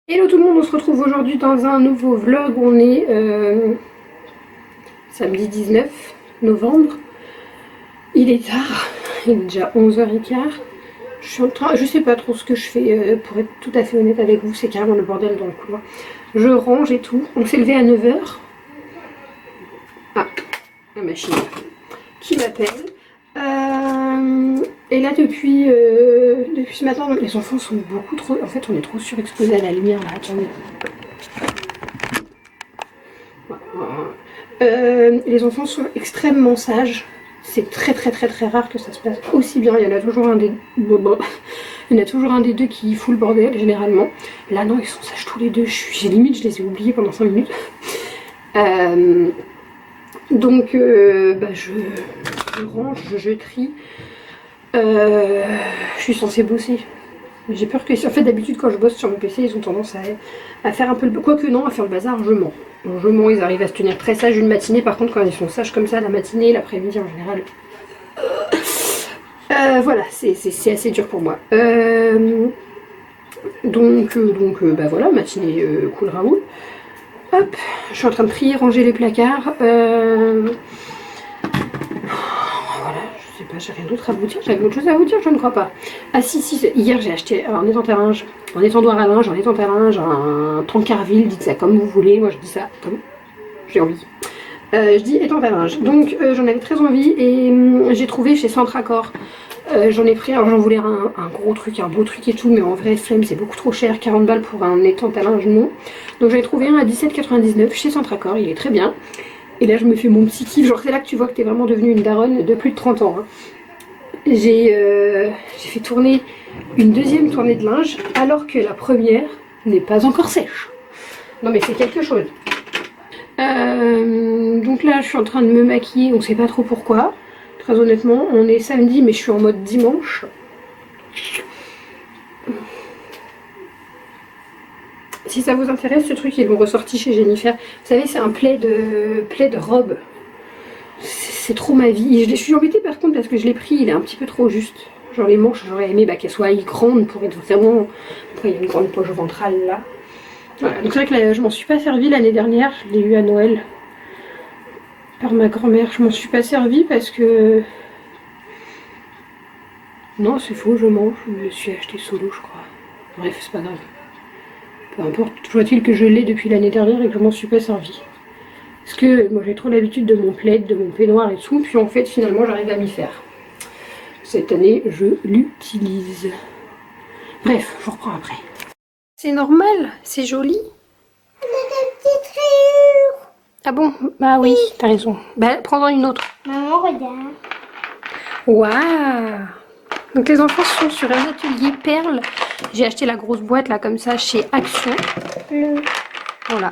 Hello tout le monde, on se retrouve aujourd'hui dans un nouveau vlog. On est samedi 19 novembre. Il est tard, il est déjà 11h15. Je sais pas trop ce que je fais, pour être tout à fait honnête avec vous, c'est carrément le bordel dans le couloir. Je range et tout. On s'est levé à 9h. Ah, la machine qui m'appelle. Et là depuis ce matin, les enfants sont beaucoup trop... En fait on est trop surexposés à la lumière là, attendez. Les enfants sont extrêmement sages. C'est très rare que ça se passe aussi bien. Il y en a toujours un des... Il y en a toujours un des deux qui fout le bordel généralement. Là non, ils sont sages tous les deux. J'ai limite, je les ai oubliés pendant 5 minutes. Donc je range, je trie. Je suis censée bosser. J'ai peur que... En fait d'habitude quand je bosse sur mon PC, ils ont tendance à faire un peu le... Quoique non, à faire le bazar, je mens. Je mens, ils arrivent à se tenir très sages une matinée. Par contre quand ils sont sages comme ça, la matinée, l'après-midi en général... voilà, c'est assez dur pour moi. Donc voilà, matinée cool Raoul. Hop, je suis en train de trier, ranger les placards. Voilà, je sais pas, j'ai rien d'autre à vous dire. J'avais autre chose à vous dire, je ne crois pas. Ah si, hier j'ai acheté un étendoir à linge, un tankerville, dites ça comme vous voulez. Moi je dis ça comme j'ai envie. Je dis étendard à linge. Donc j'en avais très envie et j'ai trouvé chez Centracor. J'en ai pris, alors j'en voulais un gros truc, un beau truc et tout, mais en vrai flemme, c'est beaucoup trop cher, 40 balles pour un étendard à linge, non. Donc j'en ai trouvé un à 17,99 chez Centracor, il est très bien. Et là je me fais mon petit kiff, genre c'est là que tu vois que t'es vraiment devenue une daronne de plus de 30 ans. Hein. J'ai fait tourner une deuxième tournée de linge, alors que la première n'est pas encore sèche. Non mais c'est quelque chose. Donc là je suis en train de me maquiller, on sait pas trop pourquoi. Très honnêtement, on est samedi mais je suis en mode dimanche. Si ça vous intéresse, ce truc ils l'ont ressorti chez Jennifer. Vous savez, c'est un plaid robe. C'est trop ma vie. Je suis embêtée par contre parce que je l'ai pris, il est un petit peu trop juste. Genre les manches, j'aurais aimé qu'elles soient grandes pour être vraiment... Après il y a une grande poche ventrale là. Voilà, donc c'est vrai que là, je m'en suis pas servi l'année dernière, je l'ai eu à Noël. Par ma grand-mère, je m'en suis pas servi parce que... Non, c'est faux, je mens, je me suis acheté solo, je crois. Bref, c'est pas grave. Peu importe, toujours est-il que je l'ai depuis l'année dernière et que je m'en suis pas servi. Parce que moi j'ai trop l'habitude de mon plaid, de mon peignoir et tout, puis en fait finalement j'arrive à m'y faire. Cette année, je l'utilise. Bref, je reprends après. C'est normal, c'est joli. On a des petites rayures. Ah bon? Bah oui, t'as raison. Bah prends-en une autre. Maman, regarde. Waouh! Donc les enfants sont sur un atelier perles. J'ai acheté la grosse boîte là comme ça chez Action. Bleu. Voilà.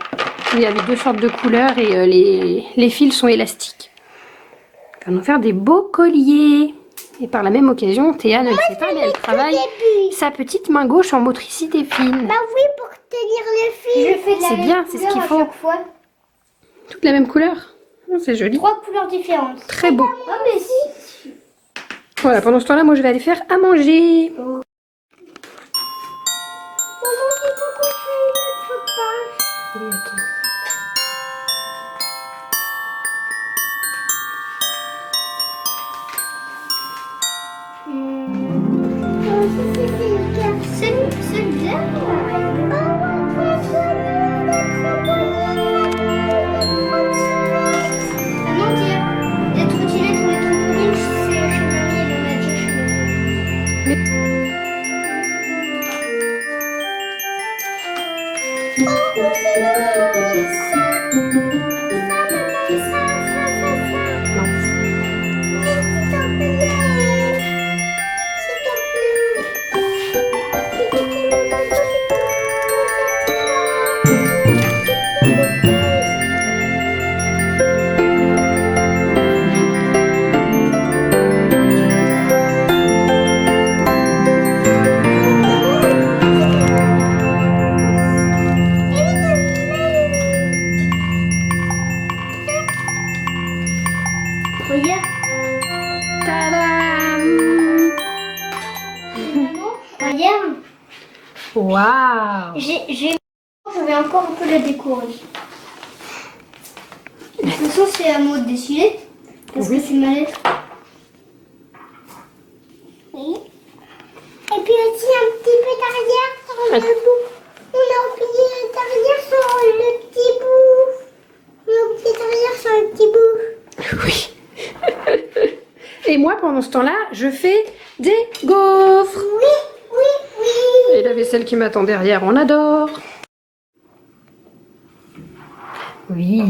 Il y avait deux sortes de couleurs et les fils sont élastiques. On va nous faire des beaux colliers. Et par la même occasion, Théa ne le sait pas, mais elle travaille sa petite main gauche en motricité fine. Bah oui, pour tenir le fil. Je fais de la C'est même bien, c'est ce qu'il couleur faut. à chaque fois. Toute la même couleur. Oh, c'est joli. 3 couleurs différentes. Très beau. Ah mais si. Voilà, pendant ce temps-là, moi je vais aller faire à manger. Maman, il faut qu'on fasse une autre page. Oui, attends. C'est bien. Ah non, tiens, être utilisé pour les trampolines, c'est chez mamie et le match chez Regarde. Tadam! Maman, regarde. Waouh! J'ai je vais encore un peu la décorer. De toute façon, c'est à moi de décider. Parce que c'est ma lettre. Oui. Et puis aussi un petit peu derrière sur le bout. On a oublié derrière sur le petit bout. On a oublié derrière sur le petit bout. Oui. Et moi, pendant ce temps-là, je fais des gaufres. Oui, oui, oui. Et la vaisselle qui m'attend derrière, on adore. Oui.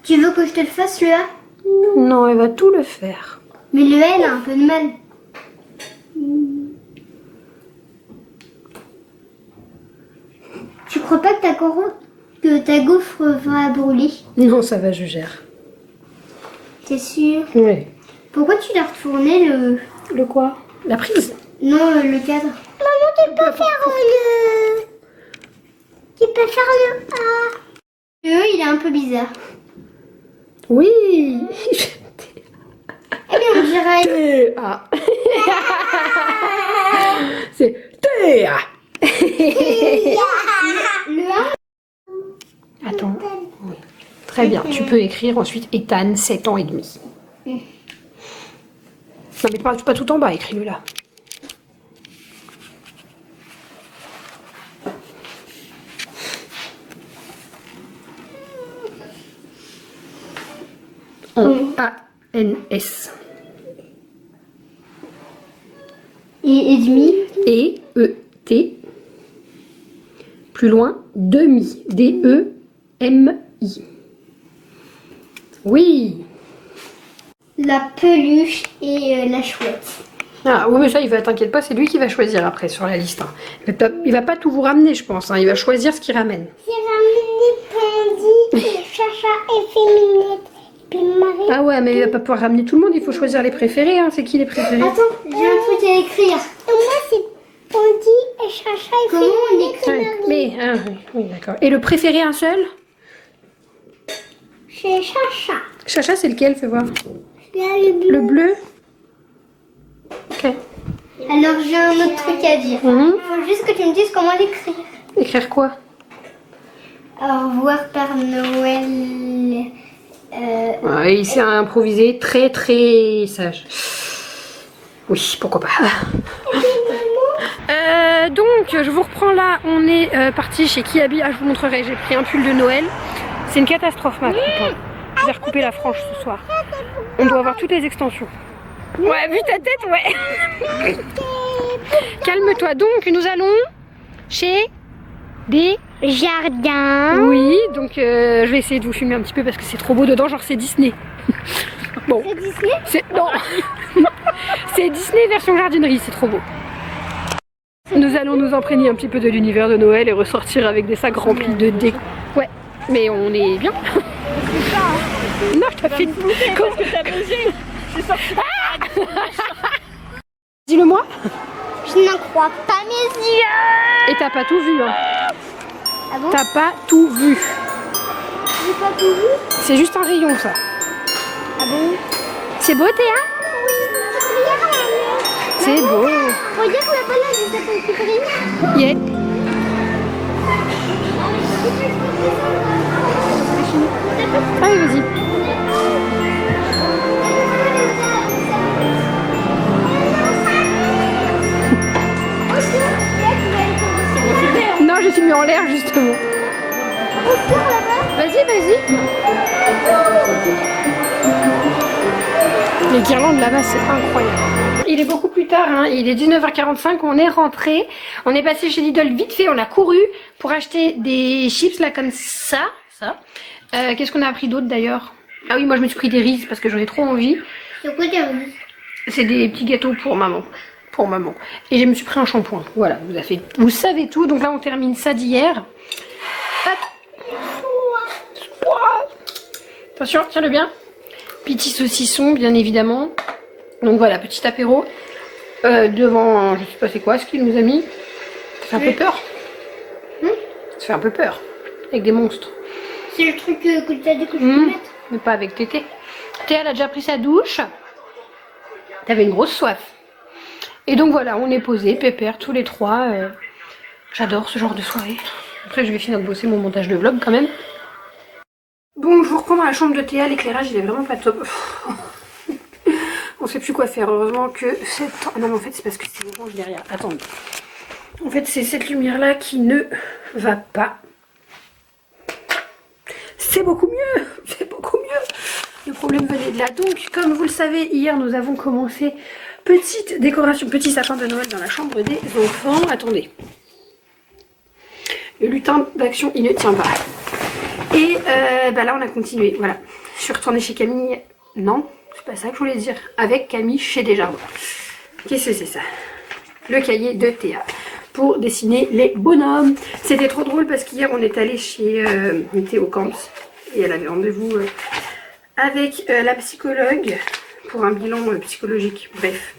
Tu veux que je te le fasse, le A? Non, elle va tout le faire. Mais le L a un peu de mal. Tu crois pas que ta gaufre va brûler? Non, ça va, je gère. T'es sûr? Oui. Pourquoi tu l'as retourné le... Le quoi? La prise? Non, le cadre. Maman, tu peux faire le... Tu peux faire le A. Le E, il est un peu bizarre. Oui. Eh bien, on dirait... T-A. C'est T-A. Le A. Attends. Oui. Très bien. Tu peux écrire ensuite Ethan, 7 ans et demi. Non, mais pas tout en bas, écris-le là. A-N-S. Et demi. E-E-T. Plus loin, demi. D-E-M-I. Oui. La peluche et la chouette. Ah oui, mais ça, t'inquiète pas, c'est lui qui va choisir après sur la liste. Hein. Il va pas tout vous ramener, je pense. Hein. Il va choisir ce qu'il ramène. J'ai ramené Pandy, et Chacha et Féminette. Puis Marie. Ah ouais, mais il va pas pouvoir ramener tout le monde. Il faut choisir les préférés. Hein. C'est qui les préférés? Attends, j'ai un truc à écrire. Et moi, c'est Pandy et Chacha et Féminette. Comment on écrit? Ouais, mais, ah, oui, d'accord. Et le préféré, un seul? C'est Chacha. Chacha, c'est lequel? Fais voir. Là, le bleu. Le bleu? Ok. Alors, j'ai un autre truc à dire. Il faut juste que tu me dises comment l'écrire. Écrire quoi? Au revoir, Père Noël. Ouais, il s'est improvisé très très sage. Oui, pourquoi pas. Donc, je vous reprends là. On est parti chez Kiabi. Ah, je vous montrerai. J'ai pris un pull de Noël. C'est une catastrophe, ma coupe. Hein. Je vais recouper la frange ce soir. On doit avoir toutes les extensions. Ouais, vu ta tête, ouais. Calme-toi. Donc, nous allons chez des Jardin. Oui, donc je vais essayer de vous filmer un petit peu parce que c'est trop beau dedans, genre c'est Disney. Bon. C'est Disney? Non. C'est Disney version jardinerie, c'est trop beau. Nous allons nous imprégner un petit peu de l'univers de Noël et ressortir avec des sacs remplis de déco. Ouais, mais on est bien. Non, je t'ai fait une parce que t'as bougé. Je suis sortie. Dis-le-moi. Je n'en crois pas mes yeux. Et t'as pas tout vu, hein. Ah bon? T'as pas tout vu. J'ai pas tout vu? C'est juste un rayon, ça. Ah bon? C'est beau, Théa? Oui. Regarde. C'est beau. Regarde là-bas, là, j'ai cette petite grille. Yeah. Allez, vas-y. Non, je suis mis en l'air justement. Vas-y, vas-y. Les guirlandes là-bas, c'est incroyable. Il est beaucoup plus tard, hein. Il est 19h45, on est rentré. On est passé chez Lidl vite fait, on a couru pour acheter des chips là comme ça. Qu'est-ce qu'on a appris d'autre d'ailleurs? Ah oui, moi je me suis pris des Reese's parce que j'en ai trop envie. C'est quoi des Reese's? C'est des petits gâteaux pour maman. Et je me suis pris un shampoing. Voilà, vous savez tout. Donc là, on termine ça d'hier. Attention, tiens-le bien. Petit saucisson, bien évidemment. Donc voilà, petit apéro. Devant, je sais pas c'est quoi, ce qu'il nous a mis. Ça fait un peu peur. Ça fait un peu peur. Avec des monstres. C'est le truc que tu as dit que je peux mettre. Mais pas avec Tété. Théa, elle a déjà pris sa douche. T'avais une grosse soif. Et donc voilà, on est posés, pépère, tous les trois. J'adore ce genre de soirée. Après, je vais finir de bosser mon montage de vlog quand même. Bon, je vous reprends dans la chambre de Théa. L'éclairage, il est vraiment pas top. On sait plus quoi faire. Heureusement que cette... Ah non, mais en fait, c'est parce que c'est orange derrière. Attendez. En fait, c'est cette lumière-là qui ne va pas. C'est beaucoup mieux. C'est beaucoup mieux. Le problème venait de là. Donc, comme vous le savez, hier, nous avons commencé petite décoration, petit sapin de Noël dans la chambre des enfants. Attendez. Le lutin d'action, il ne tient pas. Et bah là, on a continué. Voilà. Je suis retournée chez Camille. Non, c'est pas ça que je voulais dire. Avec Camille chez Desjardins. Qu'est-ce que c'est ça? Le cahier de Théa pour dessiner les bonhommes. C'était trop drôle parce qu'hier, on est allé chez... on était au camp et elle avait rendez-vous avec la psychologue pour un bilan psychologique. Bref.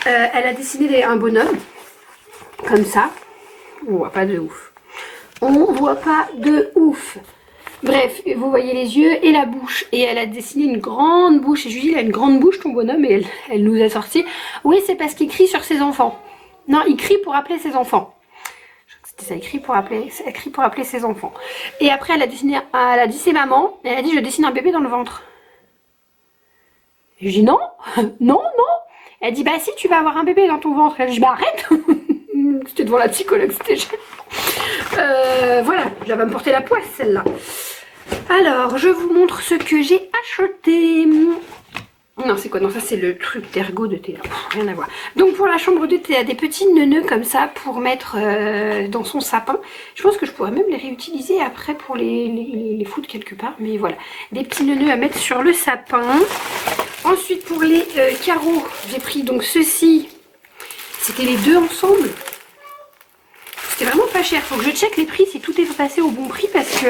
Elle a dessiné un bonhomme comme ça. On voit pas de ouf. On voit pas de ouf. Bref, vous voyez les yeux et la bouche. Et elle a dessiné une grande bouche. Et je lui dis, il a une grande bouche ton bonhomme. Et elle nous a sorti. Oui, c'est parce qu'il crie sur ses enfants. Non, il crie pour appeler ses enfants. C'était ça, il crie pour appeler ses enfants. Et après, elle a dit c'est maman. Et elle a dit, je dessine un bébé dans le ventre. Et je dis non, non, non. Elle dit, bah si, tu vas avoir un bébé dans ton ventre. Elle dit, bah arrête. C'était devant la psychologue, c'était génial. Voilà, j'avais me porter la poisse celle-là. Alors, je vous montre ce que j'ai acheté. Non, c'est quoi? Non, ça c'est le truc d'ergot de Théa. Rien à voir. Donc pour la chambre de Théa, des petits neuneux comme ça pour mettre dans son sapin. Je pense que je pourrais même les réutiliser après pour les foutre quelque part. Mais voilà, des petits neuneux à mettre sur le sapin. Ensuite pour les carreaux, j'ai pris donc ceci. C'était les deux ensemble. C'était vraiment pas cher. Faut que je check les prix si tout est passé au bon prix parce que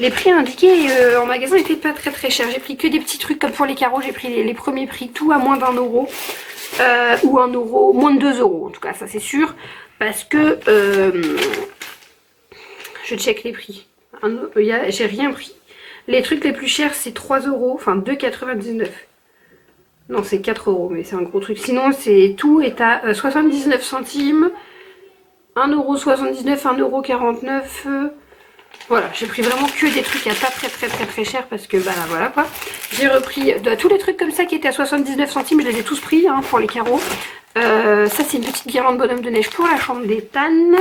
les prix indiqués en magasin n'étaient pas très très chers. J'ai pris que des petits trucs comme pour les carreaux. J'ai pris les premiers prix, tout à moins d'1 euro. Ou 1 euro, moins de 2 euros en tout cas, ça c'est sûr. Parce que je check les prix. J'ai rien pris. Les trucs les plus chers c'est 3 euros, enfin 2,99. Non, c'est 4 euros, mais c'est un gros truc. Sinon, tout est à 79 centimes, 1,79 €, 1,49 €. Voilà, j'ai pris vraiment que des trucs à pas très cher parce que bah voilà quoi. J'ai repris tous les trucs comme ça qui étaient à 79 centimes, je les ai tous pris hein, pour les carreaux. Ça, c'est une petite guirlande bonhomme de neige pour la chambre d'Ethan.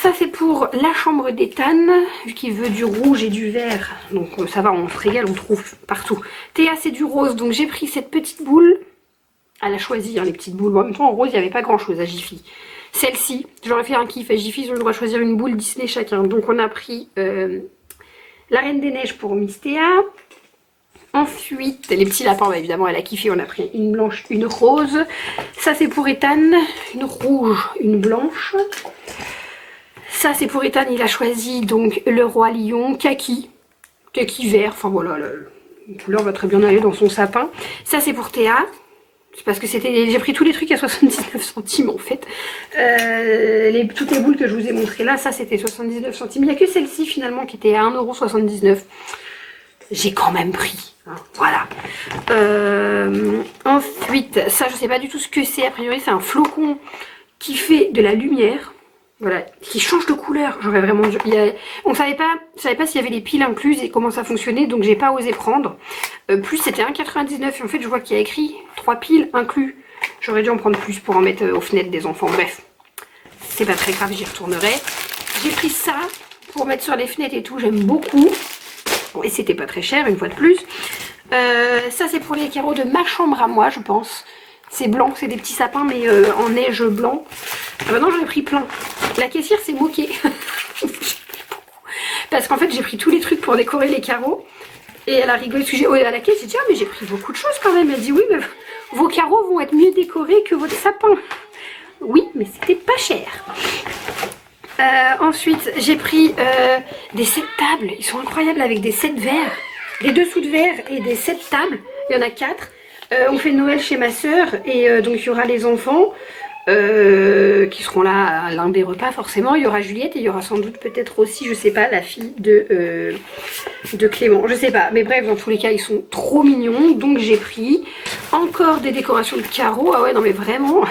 Ça c'est pour la chambre d'Ethan, vu qu'il veut du rouge et du vert, donc ça va, on se régale, on trouve partout. Théa c'est du rose, donc j'ai pris cette petite boule, elle a choisi hein, les petites boules, en même temps en rose il n'y avait pas grand chose à Jiffy. Celle-ci, j'aurais fait un kiff à Jiffy, ils ont le droit de choisir une boule Disney chacun, donc on a pris la Reine des Neiges pour Miss Théa. Ensuite, les petits lapins, bah, évidemment elle a kiffé, on a pris une blanche, une rose. Ça c'est pour Ethan, une rouge, une blanche. Ça c'est pour Ethan, il a choisi donc le roi lion, kaki vert, enfin voilà, la couleur va très bien aller dans son sapin. Ça c'est pour Théa, c'est parce que j'ai pris tous les trucs à 79 centimes en fait. Toutes les boules que je vous ai montrées là, ça c'était 79 centimes. Il n'y a que celle-ci finalement qui était à 1,79 €. J'ai quand même pris, hein, voilà. Ensuite, ça je sais pas du tout ce que c'est, a priori c'est un flocon qui fait de la lumière. Voilà, qui change de couleur. J'aurais vraiment dû... On savait pas s'il y avait les piles incluses et comment ça fonctionnait, donc j'ai pas osé prendre. Plus c'était 1,99 € et en fait je vois qu'il y a écrit 3 piles inclus. J'aurais dû en prendre plus pour en mettre aux fenêtres des enfants. Bref, c'est pas très grave, j'y retournerai. J'ai pris ça pour mettre sur les fenêtres et tout, j'aime beaucoup. Bon, et c'était pas très cher une fois de plus. Ça c'est pour les carreaux de ma chambre à moi je pense. C'est blanc, c'est des petits sapins mais en neige blanc. Ah bah non, j'en ai pris plein. La caissière s'est moquée. Parce qu'en fait j'ai pris tous les trucs pour décorer les carreaux. Et elle a rigolé à la caisse. J'ai dit ah mais j'ai pris beaucoup de choses quand même. Elle dit oui mais vos carreaux vont être mieux décorés que votre sapin. Oui mais c'était pas cher. Ensuite j'ai pris des sets tables. Ils sont incroyables avec des sets verres. Des dessous de verre et des sets tables. Il y en a 4. On fait Noël chez ma soeur et donc il y aura les enfants. qui seront là à l'un des repas forcément. Il y aura Juliette et il y aura sans doute peut-être aussi, je sais pas, la fille de Clément, je sais pas. Mais bref, dans tous les cas, ils sont trop mignons. Donc j'ai pris encore des décorations de carreaux. Ah ouais, non mais vraiment.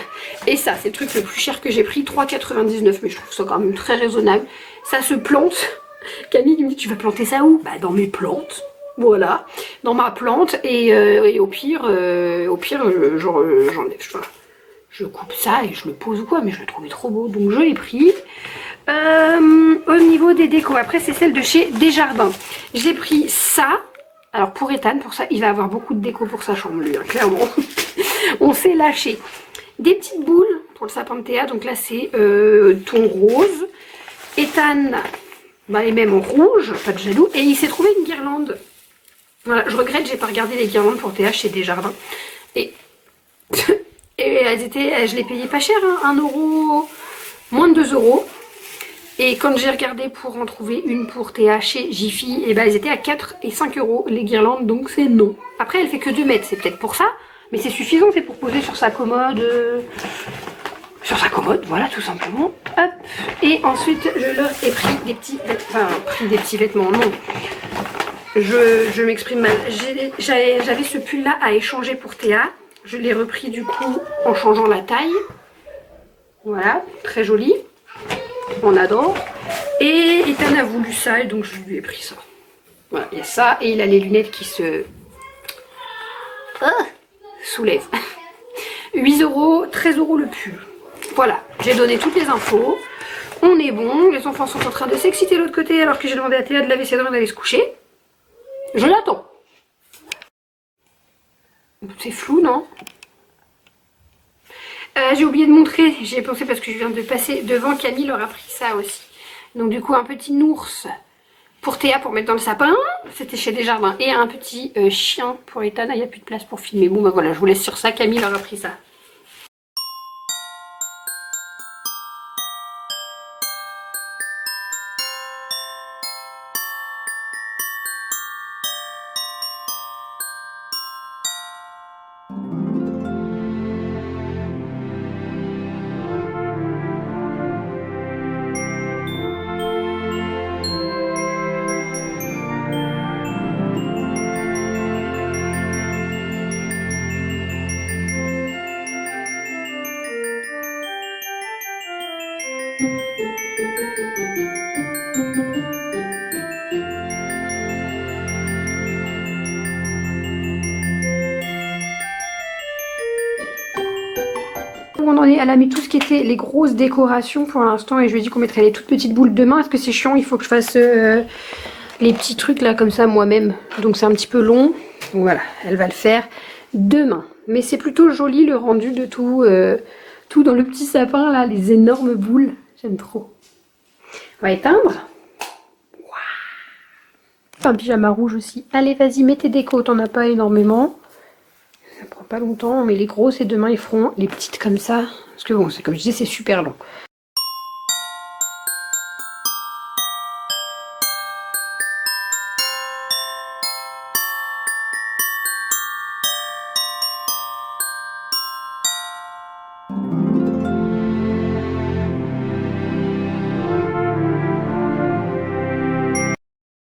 Et ça, c'est le truc le plus cher que j'ai pris, 3,99 €. Mais je trouve ça quand même très raisonnable. Ça se plante. Camille me dit, tu vas planter ça où? Bah dans mes plantes. Voilà, dans ma plante. Et au pire, j'enlève. Je coupe ça et je le pose ou quoi, mais je le trouvais trop beau, donc je l'ai pris. Au niveau des décos, après c'est celle de chez Desjardins. J'ai pris ça. Alors pour Ethan, pour ça, il va avoir beaucoup de déco pour sa chambre, lui, hein, clairement. On s'est lâché. Des petites boules pour le sapin de Théa, donc là c'est ton rose. Ethan, bah, les mêmes en rouge, pas de jaloux. Et il s'est trouvé une guirlande. Voilà, je regrette, j'ai pas regardé les guirlandes pour Théa chez Desjardins. Et elles étaient, je les payais pas cher, hein, 1 €, moins de 2 €. Et quand j'ai regardé pour en trouver une pour Théa chez Jiffy, et ben elles étaient à 4 et 5 € les guirlandes, donc c'est non. Après elle fait que 2 mètres, c'est peut-être pour ça, mais c'est suffisant, c'est pour poser sur sa commode. Voilà, tout simplement. Hop. Et ensuite je leur ai pris des petits vêtements, non. Je m'exprime mal. J'avais ce pull là à échanger pour Théa. Je l'ai repris du coup en changeant la taille. Voilà, très joli. On adore. Et Ethan a voulu ça et donc je lui ai pris ça. Voilà, il y a ça et il a les lunettes qui se soulèvent. 8 €, 13 € le pull. Voilà, j'ai donné toutes les infos. On est bon. Les enfants sont en train de s'exciter de l'autre côté alors que j'ai demandé à Théa de laver ses dents et d'aller se coucher. Je l'attends. C'est flou, non? J'ai oublié de montrer, j'y ai pensé parce que je viens de passer devant. Camille leur a pris ça aussi. Donc du coup un petit ours pour Théa pour mettre dans le sapin, c'était chez Desjardins. Et un petit chien pour Ethan, il n'y a plus de place pour filmer. Bon bah voilà, je vous laisse sur ça, Camille leur a pris ça. On en est, elle a mis tout ce qui était les grosses décorations pour l'instant et je lui ai dit qu'on mettrait les toutes petites boules demain. Est-ce que c'est chiant? Il faut que je fasse les petits trucs là comme ça moi-même. Donc c'est un petit peu long. Donc voilà, elle va le faire demain. Mais c'est plutôt joli le rendu de tout, tout dans le petit sapin là, les énormes boules. J'aime trop. On va éteindre. Un pyjama rouge aussi. Allez, vas-y, mets tes décos, t'en as pas énormément. Ça prend pas longtemps, mais les grosses et demain ils feront les petites comme ça. Parce que bon, c'est comme je disais, c'est super long.